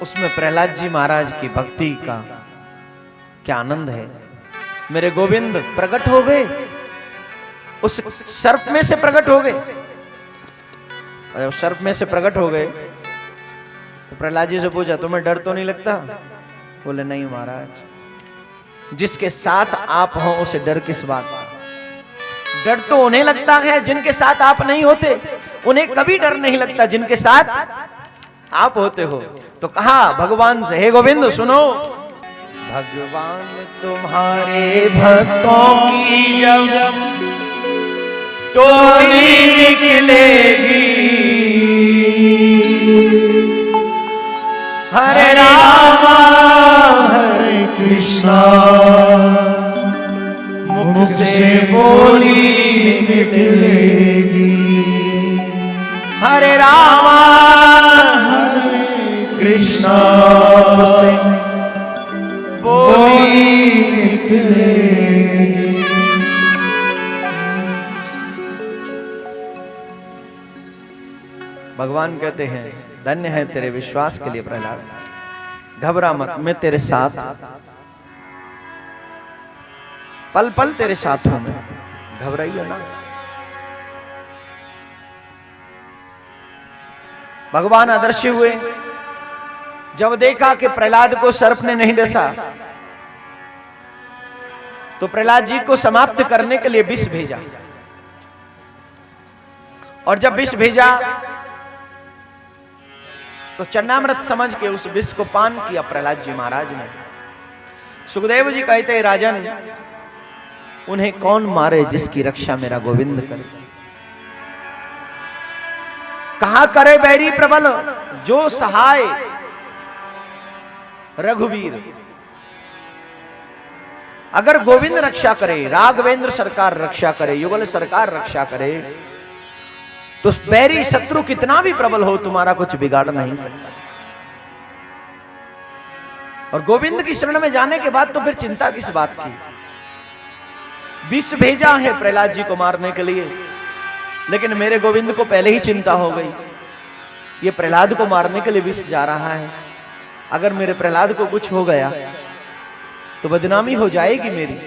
उसमें प्रहलाद जी महाराज की भक्ति का क्या आनंद है। मेरे गोविंद प्रकट हो गए, उस सर्प में से प्रकट हो गए। और जब सर्प में से प्रकट हो गए तो प्रहलाद जी से पूछा, तुम्हें डर तो नहीं लगता? बोले, नहीं महाराज, जिसके साथ आप हो उसे डर किस बात का? डर तो उन्हें लगता है जिनके साथ आप नहीं होते, उन्हें कभी डर नहीं लगता जिनके साथ आप होते हो। तो कहा भगवान से, हे गोविंद सुनो, भगवान तुम्हारे भक्तों की जब टोली निकलेगी, हरे रामा हरे कृष्णा मुख से बोली निकलेगी, हरे रामा हरे कृष्णा से बोली निकलेगी। भगवान कहते हैं, धन्य है तेरे विश्वास के लिए प्रहलाद, घबरा मत, मैं तेरे साथ, पल पल तेरे साथ हूं मैं, घबराइए ना। भगवान अदृश्य हुए, जब देखा कि प्रहलाद को सर्प ने नहीं डसा तो प्रहलाद जी को समाप्त करने के लिए विष भेजा। और जब विष भेजा तो चन्नामृत समझ के उस विष को पान किया प्रहलाद जी महाराज ने। सुखदेव जी कहते, राजन उन्हें कौन मारे जिसकी रक्षा मेरा गोविंद करे। कहा करे बैरी प्रबल जो सहाय रघुवीर। अगर गोविंद रक्षा करे, राघवेंद्र सरकार रक्षा करे, युगल सरकार रक्षा करे, तो बैरी शत्रु कितना भी प्रबल हो तुम्हारा कुछ बिगाड़ नहीं सकता। और गोविंद की शरण में जाने के बाद तो फिर चिंता किस बात की। विष भेजा है प्रहलाद जी को मारने के लिए, लेकिन मेरे गोविंद को पहले ही चिंता हो गई, ये प्रहलाद को मारने के लिए विष जा रहा है, अगर मेरे प्रहलाद को कुछ हो गया तो बदनामी हो जाएगी मेरी।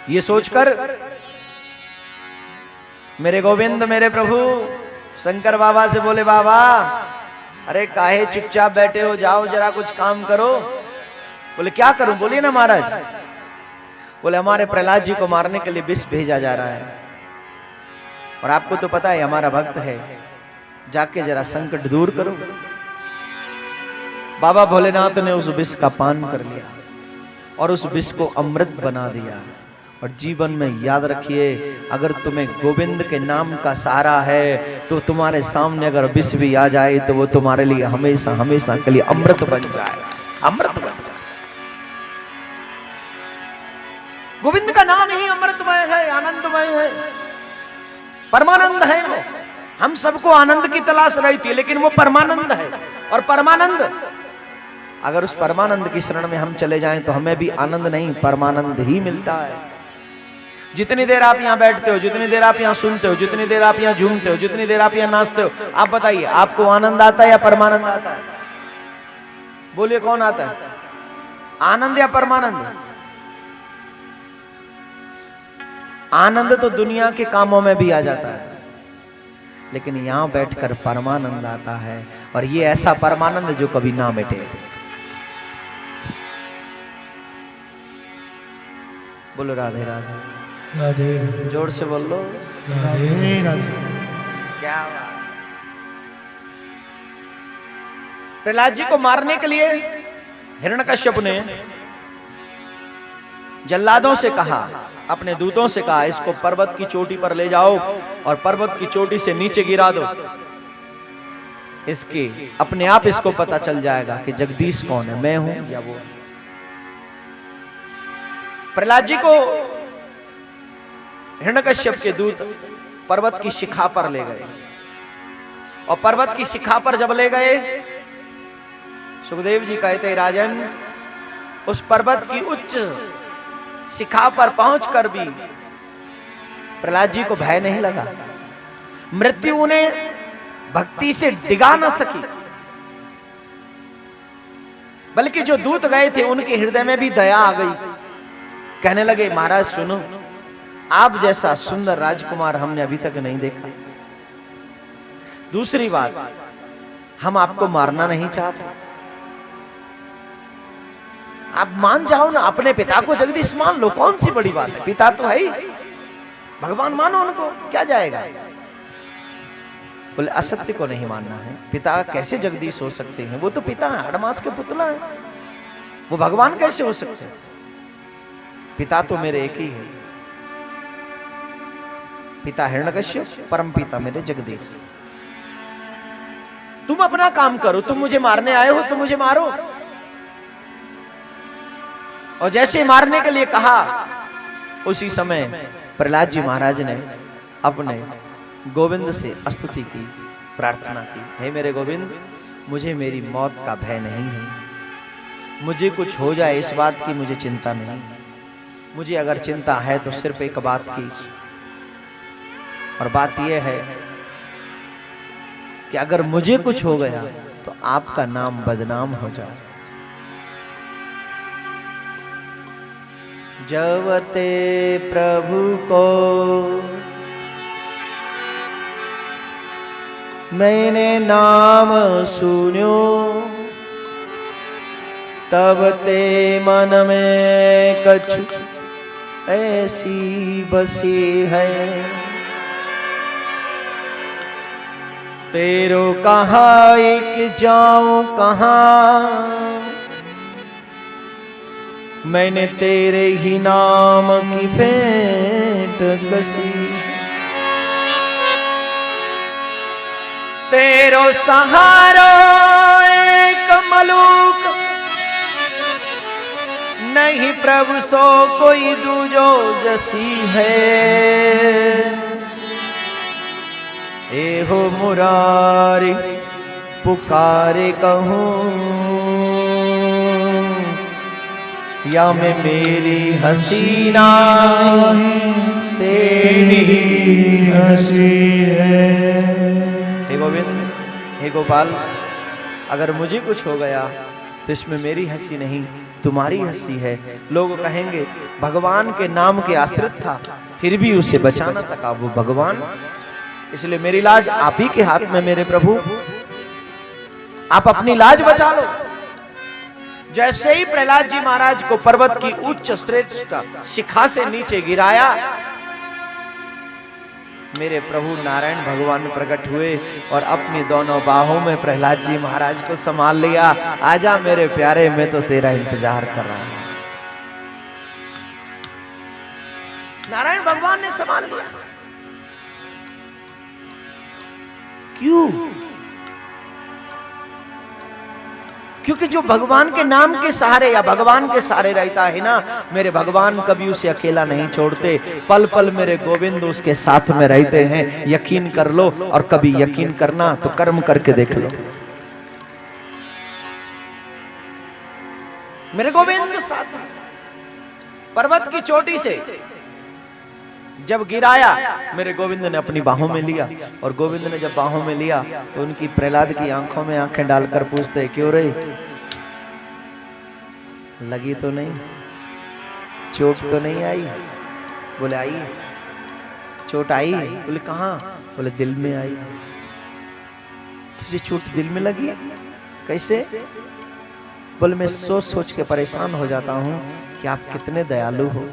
ये सोचकर मेरे गोविंद, मेरे प्रभु शंकर बाबा से बोले, बाबा अरे काहे चुपचाप बैठे हो, जाओ जरा कुछ काम करो। बोले, क्या करूं? बोलिए ना महाराज। बोले, हमारे प्रहलाद जी को मारने के लिए विष भेजा जा रहा है, और आपको तो पता है हमारा भक्त है, जाके जरा संकट दूर करो। बाबा भोलेनाथ ने उस विष का पान कर लिया और उस विष को अमृत बना दिया। और जीवन में याद रखिए, अगर तुम्हें गोविंद के नाम का सहारा है तो तुम्हारे सामने अगर विष भी आ जाए तो वो तुम्हारे लिए हमेशा हमेशा के लिए अमृत बन जाए, अमृत बन जाए। गोविंद का नाम ही अमृतमय है, आनंदमय है, परमानंद है। वो हम सबको आनंद की तलाश रही थी, लेकिन वो परमानंद है। और परमानंद, अगर उस परमानंद की शरण में हम चले जाएं तो हमें भी आनंद नहीं, परमानंद ही मिलता है। जितनी देर आप यहां बैठते हो, जितनी देर आप यहां सुनते हो, जितनी देर आप यहां झूमते हो, जितनी देर आप यहां नाचते हो, आप बताइए आपको आनंद आता है या परमानंद आता है? बोलिए कौन आता है, आनंद या परमानंद? आनंद तो दुनिया के कामों में भी आ जाता है, लेकिन यहां बैठकर परमानंद आता है। और ये ऐसा परमानंद जो कभी ना मिटे। बोलो राधे राधे, राधे जोर से बोल लो, राधे राधे। क्या बात। प्रहलाद जी को मारने के लिए हिरण्यकश्यप ने जल्लादों से कहा, अपने दूतों से कहा, इसको पर्वत की चोटी पर ले जाओ और पर्वत की चोटी से नीचे गिरा दो। इसके अपने आप इसको पता चल जाएगा कि जगदीश कौन है, मैं हूं या वो। प्रहलाद जी को हिरण्यकश्यप के दूत पर्वत की शिखा पर ले गए, और पर्वत की शिखा पर जब ले गए, सुखदेव जी कहते, राजन उस पर्वत की उच्च शिखा पर पहुंचकर भी प्रहलाद जी को भय नहीं लगा। मृत्यु उन्हें भक्ति से डिगा न सकी। बल्कि जो दूत गए थे उनके हृदय में भी दया आ गई। कहने लगे महाराज सुनो, आप जैसा सुंदर राजकुमार हमने अभी तक नहीं देखा। दूसरी बात, हम आपको मारना नहीं चाहते, आप मान जाओ ना, अपने पिता को जगदीश मान लो, कौन सी बड़ी बात है, पिता तो है ही, भगवान मानो उनको, क्या जाएगा। बोले असत्य को नहीं मानना है, पिता कैसे जगदीश हो सकते हैं, वो तो पिता है, हड़मास के पुतला है, वो भगवान कैसे हो सकते हैं। पिता तो मेरे एक ही है, पिता हिरण्यकश्यप, परम पिता मेरे जगदीश। तुम अपना काम करो, तुम मुझे मारने आए हो तो मुझे मारो। और जैसे मारने के लिए कहा, उसी समय प्रहलाद जी महाराज ने अपने गोविंद से स्तुति की, प्रार्थना की, हे मेरे गोविंद, मुझे मेरी मौत का भय नहीं है, मुझे कुछ हो जाए इस बात की मुझे चिंता नहीं, मुझे अगर चिंता है तो सिर्फ एक बात की, और बात यह है कि अगर मुझे कुछ हो गया तो आपका नाम बदनाम हो जाए। जब ते प्रभु को मैंने नाम सुन्यो, तब ते मन में कछु ऐसी बसी है, तेरो कहाँ एक जाऊं कहाँ, मैंने तेरे ही नाम की भेंट कसी, तेरो सहारो एक मलूक, नहीं प्रभु सो कोई दूजो जसी है। एहो मुरारी पुकारे कहूँ, या मैं मेरी हसीना तेरी हंसी है। हे गोविंद, हे गोपाल, अगर मुझे कुछ हो गया तो इसमें मेरी हंसी नहीं, तुम्हारी हंसी है। लोग कहेंगे भगवान के नाम के आश्रित था, फिर भी उसे बचा ना सका वो भगवान, इसलिए मेरी लाज आप ही के हाथ में मेरे प्रभु, आप अपनी लाज बचा लो। जैसे ही प्रहलाद जी महाराज को पर्वत की उच्च श्रेष्ठ शिखा से नीचे गिराया, मेरे प्रभु नारायण भगवान प्रकट हुए और अपनी दोनों बाहों में प्रहलाद जी महाराज को संभाल लिया। आजा मेरे प्यारे, मैं तो तेरा इंतजार कर रहा हूं। नारायण भगवान ने संभाल लिया। क्यों? क्योंकि जो भगवान के नाम के सहारे या भगवान के सहारे रहता है ना, मेरे भगवान कभी उसे अकेला नहीं छोड़ते, पल पल मेरे गोविंद उसके साथ में रहते हैं। यकीन कर लो, और कभी यकीन करना तो कर्म करके देख लो। मेरे गोविंद साथ पर्वत की चोटी से जब गिराया, मेरे गोविंद ने अपनी बाहों में लिया, और गोविंद ने जब बाहों में लिया तो उनकी प्रहलाद की आंखों में आंखें डालकर पूछते, क्यों रे, लगी तो नहीं, चोट तो नहीं आई? बोले आई। चोट आई? बोले कहाँ? बोले दिल में आई। तुझे चोट दिल में लगी? कैसे? बोले मैं सोच सोच के परेशान हो जाता हूँ कि आप कितने दयालु हो,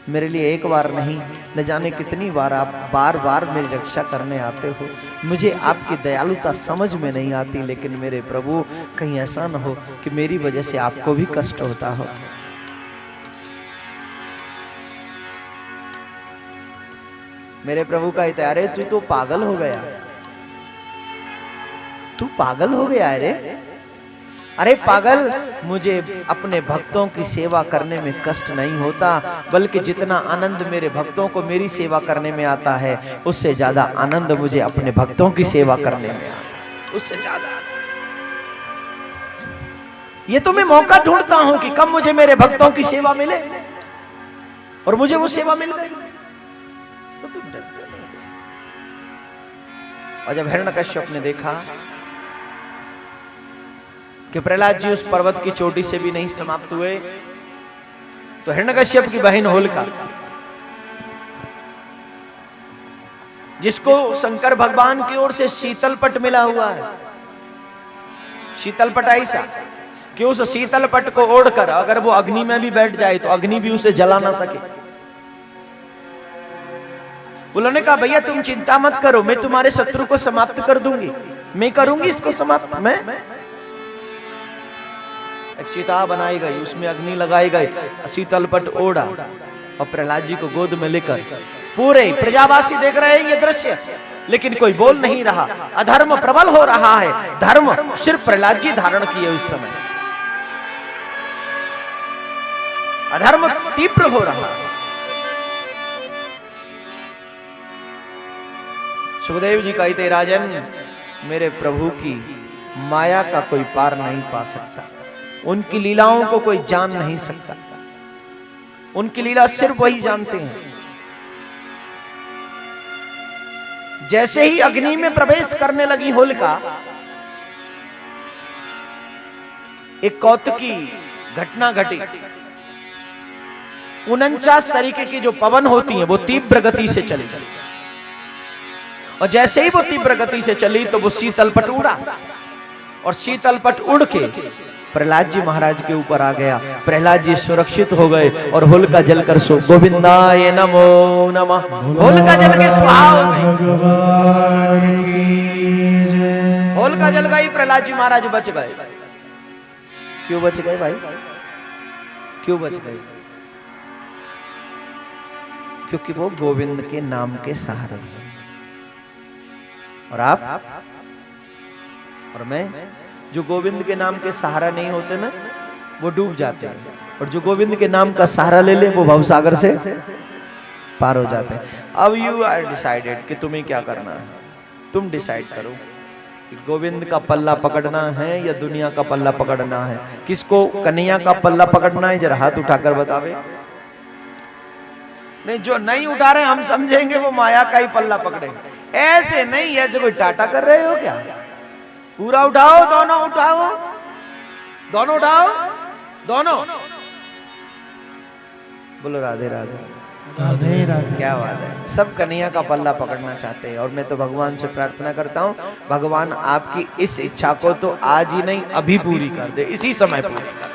मेरे लिए एक बार नहीं न जाने कितनी बार आप बार बार मेरी रक्षा करने आते हो। मुझे आपकी दयालुता समझ में नहीं आती, लेकिन मेरे प्रभु कहीं ऐसा न हो कि मेरी वजह से आपको भी कष्ट होता हो। मेरे प्रभु का इत्यारे, तू तो पागल हो गया, तू पागल हो गया है रे। अरे पागल, मुझे अपने भक्तों की सेवा करने में कष्ट नहीं होता, बल्कि जितना आनंद मेरे भक्तों को मेरी सेवा करने में आता है, उससे ज्यादा आनंद मुझे अपने भक्तों की सेवा करने में आता है, उससे ज्यादा। ये तो मैं मौका ढूंढता हूं कि कब मुझे मेरे भक्तों की सेवा मिले, और मुझे वो सेवा मिल गई तो तुम डरते नहीं। और जब हिरण्यकश्यप ने देखा कि कि प्रहलाद जी उस पर्वत की चोटी से भी नहीं समाप्त हुए, तो हिरण्यकश्यप की बहन होलिका, जिसको शंकर भगवान की ओर से शीतल पट मिला हुआ है, शीतल पट ऐसा कि उस शीतल पट को ओढ़कर अगर वो अग्नि में भी बैठ जाए तो अग्नि भी उसे जला ना सके। उन्होंने कहा भैया तुम चिंता मत करो, मैं तुम्हारे शत्रु को समाप्त कर दूंगी, मैं करूंगी इसको समाप्त। मैं एक चिता बनाई गई, उसमें अग्नि लगाई गई, शीतल पट ओढ़ा और प्रहलाद जी को गोद में लेकर पूरे प्रजावासी देख रहे हैं ये दृश्य, लेकिन कोई बोल नहीं रहा। अधर्म प्रबल हो रहा है, धर्म सिर्फ प्रहलाद जी धारण किए उस समय, अधर्म तीव्र हो रहा है। सुखदेव जी कहते राजन, मेरे प्रभु की माया का कोई पार नहीं पा सकता, उनकी लीलाओं को कोई जान नहीं सकता, उनकी लीला सिर्फ वही जानते हैं। जैसे ही अग्नि में प्रवेश करने लगी होलिका, एक कौतुकी घटना घटी। 49 तरीके की जो पवन होती हैं वो तीव्र गति से चली, और जैसे ही वो तीव्र गति से चली तो वो शीतल पट उड़ा, और शीतल पट उड़ के प्रहलाद जी महाराज के ऊपर आ गया। प्रहलाद जी सुरक्षित हो गए और होलिका जलकर सो गोविंदाय नमो नमः, होलिका जल के स्वाहा हो गई, होलिका जल गई, प्रहलाद जी महाराज बच गए। क्यों बच गए भाई, क्यों बच गए? क्योंकि वो गोविंद के नाम के सहारे। और आप और मैं जो गोविंद के नाम के सहारा नहीं होते ना, वो डूब जाते हैं, और जो गोविंद के नाम का सहारा ले ले वो भवसागर से पार हो जाते हैं। अब यू आर डिसाइडेड कि तुम्हें क्या करना है, तुम डिसाइड करो कि गोविंद का पल्ला पकड़ना है या दुनिया का पल्ला पकड़ना है। किसको कन्हैया का पल्ला पकड़ना है, जरा हाथ उठाकर बतावे। नहीं, जो नहीं उठा रहे हम समझेंगे वो माया का ही पल्ला पकड़ेंगे। ऐसे नहीं, ऐसे कोई टाटा कर रहे हो क्या? पूरा उठाओ, दोनों उठाओ, दोनों उठाओ, दोनों। बोलो राधे राधे, राधे राधे। क्या बात है, सब कन्हैया का पल्ला पकड़ना चाहते हैं। और मैं तो भगवान से प्रार्थना करता हूँ, भगवान आपकी इस इच्छा को तो आज ही नहीं अभी पूरी कर दे, इसी समय पूरी कर दे।